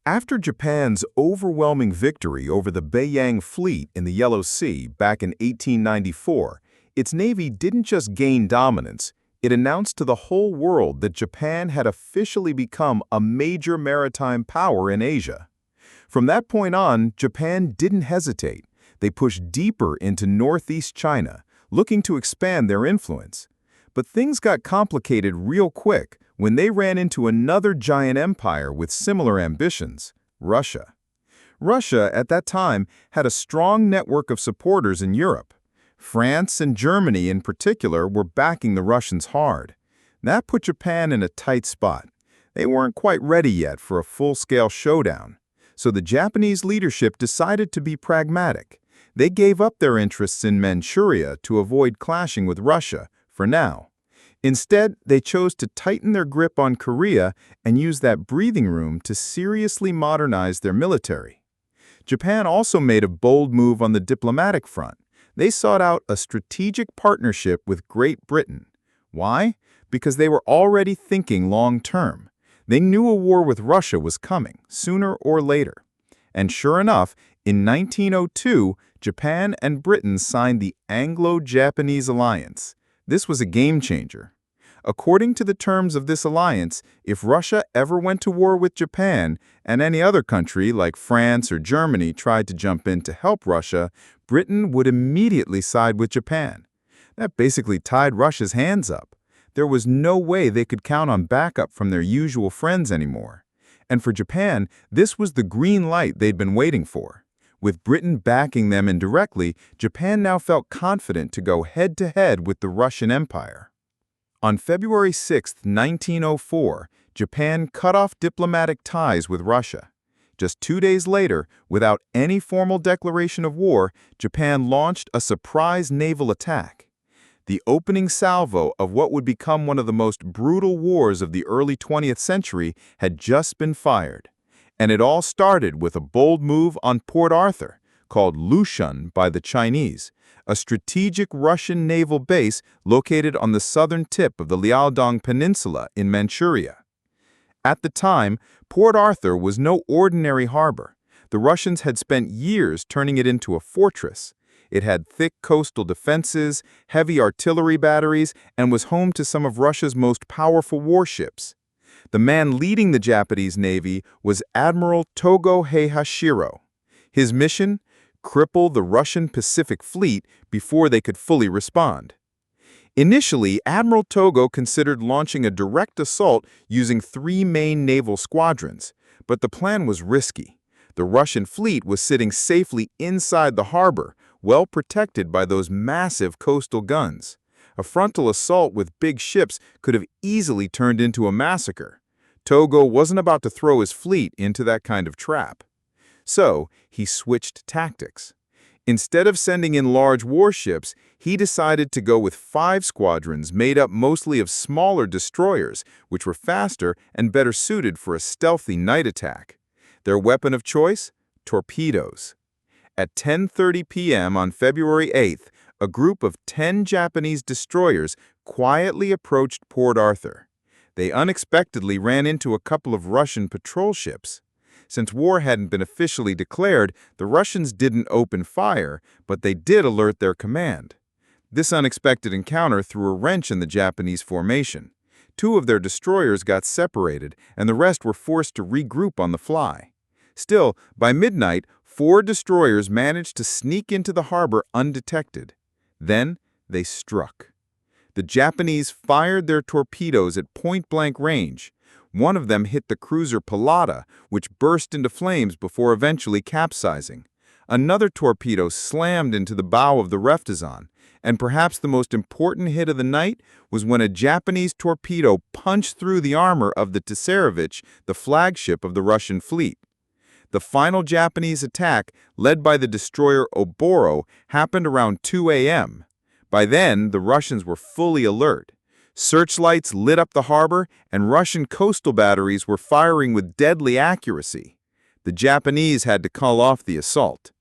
After Japan's overwhelming victory over the Beiyang fleet in the Yellow Sea back in 1894, its navy didn't just gain dominance, it announced to the whole world that Japan had officially become a major maritime power in Asia. From that point on, Japan didn't hesitate. They pushed deeper into northeast China, looking to expand their influence. But things got complicated real quick when they ran into another giant empire with similar ambitions, Russia. Russia, at that time, had a strong network of supporters in Europe. France and Germany, in particular, were backing the Russians hard. That put Japan in a tight spot. They weren't quite ready yet for a full-scale showdown. So the Japanese leadership decided to be pragmatic. They gave up their interests in Manchuria to avoid clashing with Russia, for now. Instead, they chose to tighten their grip on Korea and use that breathing room to seriously modernize their military. Japan also made a bold move on the diplomatic front. They sought out a strategic partnership with Great Britain. Why? Because they were already thinking long-term. They knew a war with Russia was coming, sooner or later. And sure enough, in 1902, Japan and Britain signed the Anglo-Japanese alliance. This was a game-changer. According to the terms of this alliance, if Russia ever went to war with Japan and any other country like France or Germany tried to jump in to help Russia, Britain would immediately side with Japan. That basically tied Russia's hands up. There was no way they could count on backup from their usual friends anymore. And for Japan, this was the green light they'd been waiting for. With Britain backing them indirectly, Japan now felt confident to go head-to-head with the Russian Empire. On February 6, 1904, Japan cut off diplomatic ties with Russia. Just 2 days later, without any formal declaration of war, Japan launched a surprise naval attack. The opening salvo of what would become one of the most brutal wars of the early 20th century had just been fired. And it all started with a bold move on Port Arthur, called Lushan by the Chinese, a strategic Russian naval base located on the southern tip of the Liaodong Peninsula in Manchuria. At the time, Port Arthur was no ordinary harbor. The Russians had spent years turning it into a fortress. It had thick coastal defenses, heavy artillery batteries, and was home to some of Russia's most powerful warships. The man leading the Japanese Navy was Admiral Togo Heihashiro. His mission? Cripple the Russian Pacific Fleet before they could fully respond. Initially, Admiral Togo considered launching a direct assault using 3 main naval squadrons, but the plan was risky. The Russian fleet was sitting safely inside the harbor, well protected by those massive coastal guns. A frontal assault with big ships could have easily turned into a massacre. Togo wasn't about to throw his fleet into that kind of trap. So, he switched tactics. Instead of sending in large warships, he decided to go with 5 squadrons made up mostly of smaller destroyers, which were faster and better suited for a stealthy night attack. Their weapon of choice? Torpedoes. At 10:30 p.m. on February 8th, a group of 10 Japanese destroyers quietly approached Port Arthur. They unexpectedly ran into a couple of Russian patrol ships. Since war hadn't been officially declared, the Russians didn't open fire, but they did alert their command. This unexpected encounter threw a wrench in the Japanese formation. 2 of their destroyers got separated, and the rest were forced to regroup on the fly. Still, by midnight, 4 destroyers managed to sneak into the harbor undetected. Then, they struck. The Japanese fired their torpedoes at point-blank range. One of them hit the cruiser Pilata, which burst into flames before eventually capsizing. Another torpedo slammed into the bow of the Reftazon, and perhaps the most important hit of the night was when a Japanese torpedo punched through the armor of the Tsarevich, the flagship of the Russian fleet. The final Japanese attack, led by the destroyer Oboro, happened around 2 a.m. By then, the Russians were fully alert. Searchlights lit up the harbor, and Russian coastal batteries were firing with deadly accuracy. The Japanese had to call off the assault.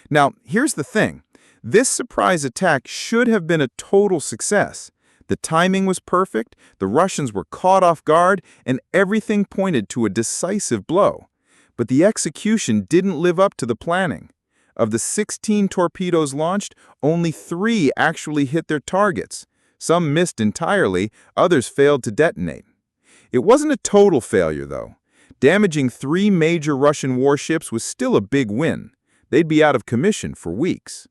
Now, here's the thing. This surprise attack should have been a total success. The timing was perfect, the Russians were caught off guard, and everything pointed to a decisive blow. But the execution didn't live up to the planning. Of the 16 torpedoes launched, only 3 actually hit their targets. Some missed entirely, others failed to detonate. It wasn't a total failure, though. Damaging 3 major Russian warships was still a big win. They'd be out of commission for weeks.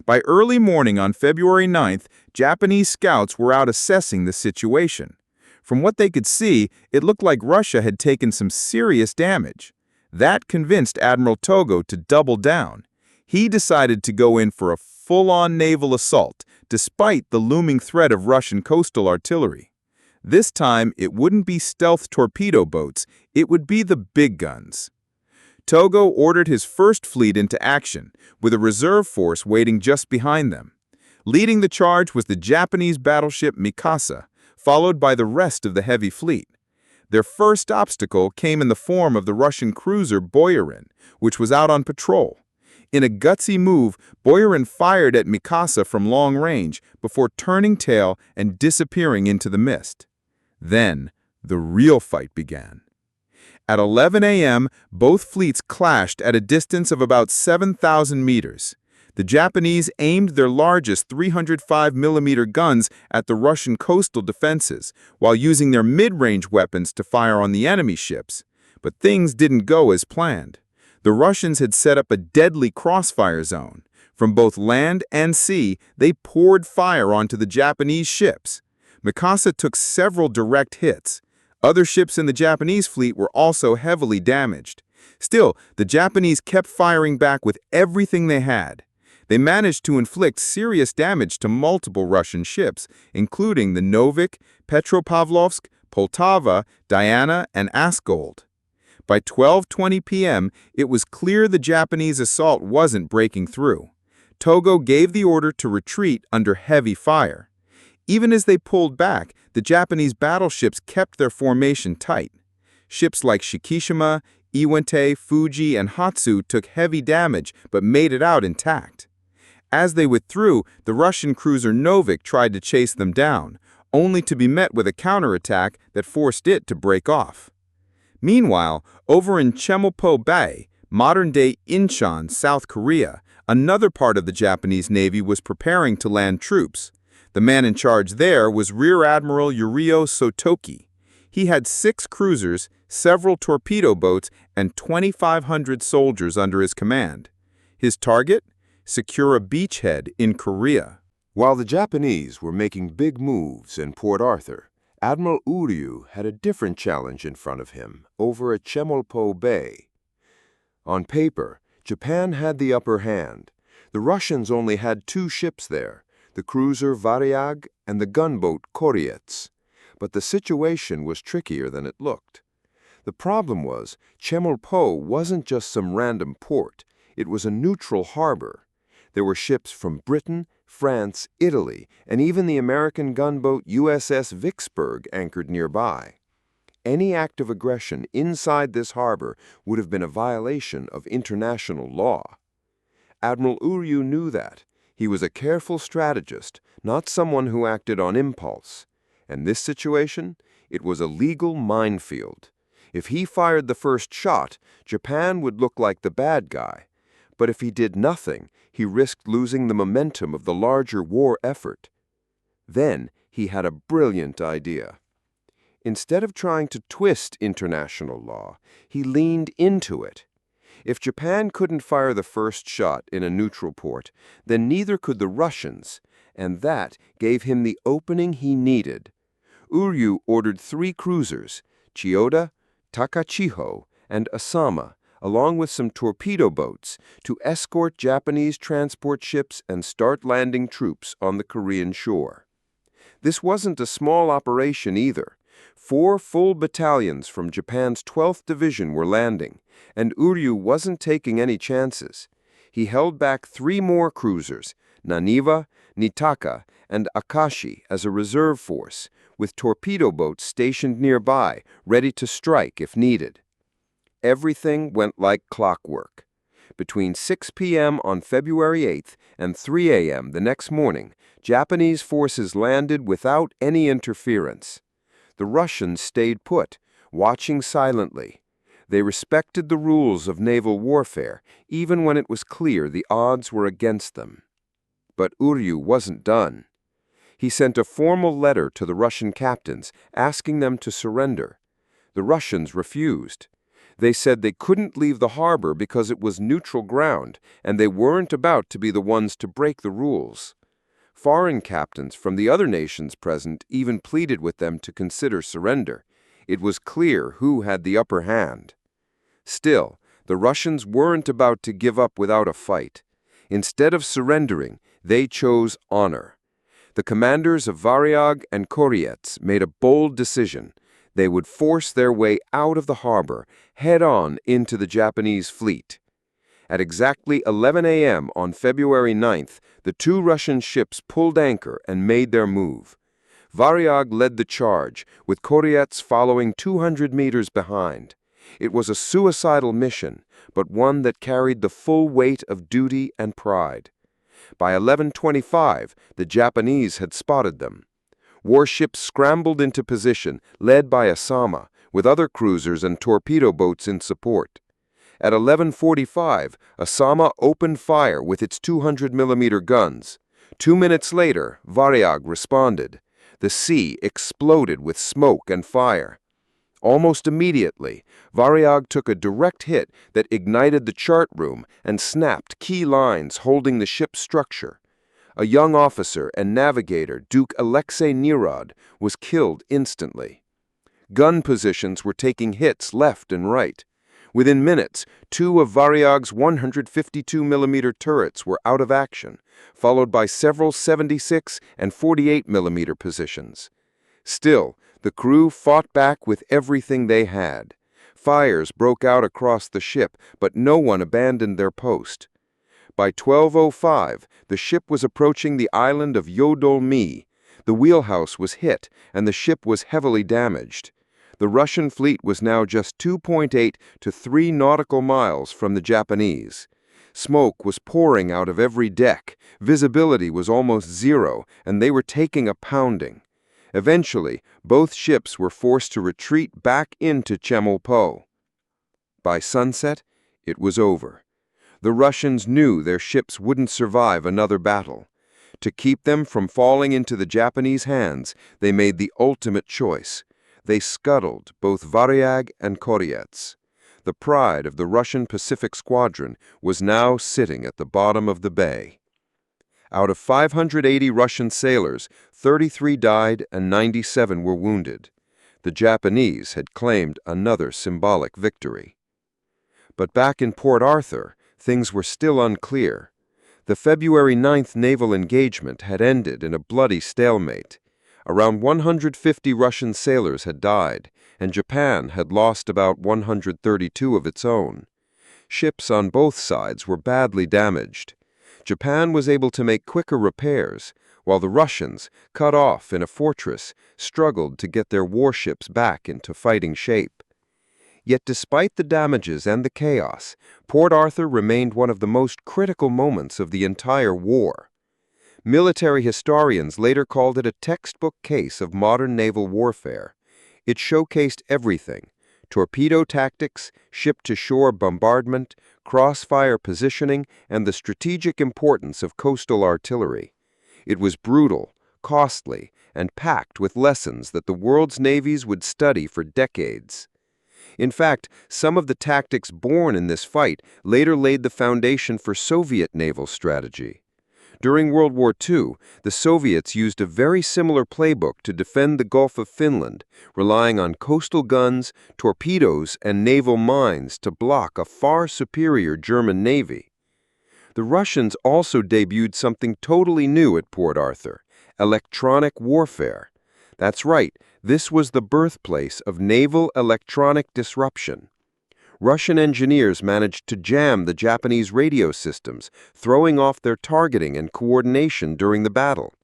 By early morning on February 9th, Japanese scouts were out assessing the situation. From what they could see, it looked like Russia had taken some serious damage. That convinced Admiral Togo to double down. He decided to go in for a full-on naval assault, despite the looming threat of Russian coastal artillery. This time, it wouldn't be stealth torpedo boats, it would be the big guns. Togo ordered his first fleet into action, with a reserve force waiting just behind them. Leading the charge was the Japanese battleship Mikasa, followed by the rest of the heavy fleet. Their first obstacle came in the form of the Russian cruiser Boyarin, which was out on patrol. In a gutsy move, Boyarin fired at Mikasa from long range before turning tail and disappearing into the mist. Then, the real fight began. At 11 a.m., both fleets clashed at a distance of about 7,000 meters. The Japanese aimed their largest 305mm guns at the Russian coastal defenses, while using their mid-range weapons to fire on the enemy ships. But things didn't go as planned. The Russians had set up a deadly crossfire zone. From both land and sea, they poured fire onto the Japanese ships. Mikasa took several direct hits. Other ships in the Japanese fleet were also heavily damaged. Still, the Japanese kept firing back with everything they had. They managed to inflict serious damage to multiple Russian ships, including the Novik, Petropavlovsk, Poltava, Diana, and Askold. By 12:20 p.m., it was clear the Japanese assault wasn't breaking through. Togo gave the order to retreat under heavy fire. Even as they pulled back, the Japanese battleships kept their formation tight. Ships like Shikishima, Iwate, Fuji, and Hatsu took heavy damage but made it out intact. As they withdrew, the Russian cruiser Novik tried to chase them down, only to be met with a counterattack that forced it to break off. Meanwhile, over in Chemulpo Bay, modern-day Incheon, South Korea, another part of the Japanese Navy was preparing to land troops. The man in charge there was Rear Admiral Yurio Sotoki. He had 6 cruisers, several torpedo boats, and 2,500 soldiers under his command. His target? Secure a beachhead in Korea. While the Japanese were making big moves in Port Arthur, Admiral Uryu had a different challenge in front of him over at Chemulpo Bay. On paper, Japan had the upper hand. The Russians only had 2 ships there, the cruiser Varyag and the gunboat Koryets. But the situation was trickier than it looked. The problem was, Chemulpo wasn't just some random port, it was a neutral harbor. There were ships from Britain, France, Italy, and even the American gunboat USS Vicksburg anchored nearby. Any act of aggression inside this harbor would have been a violation of international law. Admiral Uryu knew that. He was a careful strategist, not someone who acted on impulse. And this situation, it was a legal minefield. If he fired the first shot, Japan would look like the bad guy. But if he did nothing, he risked losing the momentum of the larger war effort. Then he had a brilliant idea. Instead of trying to twist international law, he leaned into it. If Japan couldn't fire the first shot in a neutral port, then neither could the Russians, and that gave him the opening he needed. Uryu ordered 3 cruisers, Chiyoda, Takachiho, and Asama, along with some torpedo boats, to escort Japanese transport ships and start landing troops on the Korean shore. This wasn't a small operation either. 4 full battalions from Japan's 12th Division were landing, and Uryu wasn't taking any chances. He held back 3 more cruisers, Naniwa, Nitaka, and Akashi, as a reserve force, with torpedo boats stationed nearby, ready to strike if needed. Everything went like clockwork. Between 6 p.m. on February 8th and 3 a.m. the next morning, Japanese forces landed without any interference. The Russians stayed put, watching silently. They respected the rules of naval warfare, even when it was clear the odds were against them. But Uryu wasn't done. He sent a formal letter to the Russian captains asking them to surrender. The Russians refused. They said they couldn't leave the harbor because it was neutral ground, and they weren't about to be the ones to break the rules. Foreign captains from the other nations present even pleaded with them to consider surrender. It was clear who had the upper hand. Still, the Russians weren't about to give up without a fight. Instead of surrendering, they chose honor. The commanders of Varyag and Koryets made a bold decision. They would force their way out of the harbor, head-on into the Japanese fleet. At exactly 11 a.m. on February 9th, the two Russian ships pulled anchor and made their move. Varyag led the charge, with Koryets following 200 meters behind. It was a suicidal mission, but one that carried the full weight of duty and pride. By 11:25, the Japanese had spotted them. Warships scrambled into position, led by Asama, with other cruisers and torpedo boats in support. At 11:45, Asama opened fire with its 200-millimeter guns. 2 minutes later, Varyag responded. The sea exploded with smoke and fire. Almost immediately, Varyag took a direct hit that ignited the chart room and snapped key lines holding the ship's structure. A young officer and navigator, Duke Alexei Nerod, was killed instantly. Gun positions were taking hits left and right. Within minutes, 2 of Varyag's 152-millimeter turrets were out of action, followed by several 76 and 48-millimeter positions. Still, the crew fought back with everything they had. Fires broke out across the ship, but no one abandoned their post. By 12:05, the ship was approaching the island of Yodol-Mi. The wheelhouse was hit, and the ship was heavily damaged. The Russian fleet was now just 2.8 to 3 nautical miles from the Japanese. Smoke was pouring out of every deck, visibility was almost zero, and they were taking a pounding. Eventually, both ships were forced to retreat back into Chemulpo. By sunset, it was over. The Russians knew their ships wouldn't survive another battle. To keep them from falling into the Japanese hands, they made the ultimate choice. They scuttled both Varyag and Koryets. The pride of the Russian Pacific Squadron was now sitting at the bottom of the bay. Out of 580 Russian sailors, 33 died and 97 were wounded. The Japanese had claimed another symbolic victory. But back in Port Arthur, things were still unclear. The February 9th naval engagement had ended in a bloody stalemate. Around 150 Russian sailors had died, and Japan had lost about 132 of its own. Ships on both sides were badly damaged. Japan was able to make quicker repairs, while the Russians, cut off in a fortress, struggled to get their warships back into fighting shape. Yet despite the damages and the chaos, Port Arthur remained one of the most critical moments of the entire war. Military historians later called it a textbook case of modern naval warfare. It showcased everything: torpedo tactics, ship-to-shore bombardment, crossfire positioning, and the strategic importance of coastal artillery. It was brutal, costly, and packed with lessons that the world's navies would study for decades. In fact, some of the tactics born in this fight later laid the foundation for Soviet naval strategy. During World War II, the Soviets used a very similar playbook to defend the Gulf of Finland, relying on coastal guns, torpedoes, and naval mines to block a far superior German navy. The Russians also debuted something totally new at Port Arthur: electronic warfare. That's right, this was the birthplace of naval electronic disruption. Russian engineers managed to jam the Japanese radio systems, throwing off their targeting and coordination during the battle.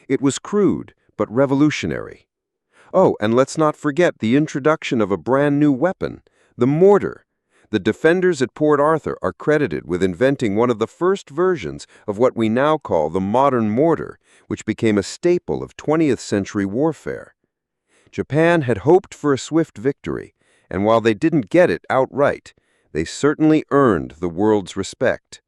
It was crude, but revolutionary. Oh, and let's not forget the introduction of a brand new weapon, the mortar. The defenders at Port Arthur are credited with inventing one of the first versions of what we now call the modern mortar, which became a staple of 20th century warfare. Japan had hoped for a swift victory, And while they didn't get it outright, they certainly earned the world's respect.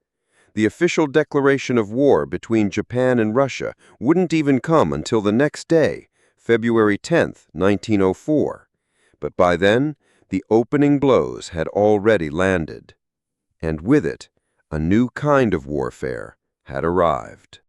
The official declaration of war between Japan and Russia wouldn't even come until the next day, February 10, 1904. But by then, the opening blows had already landed. And with it, a new kind of warfare had arrived.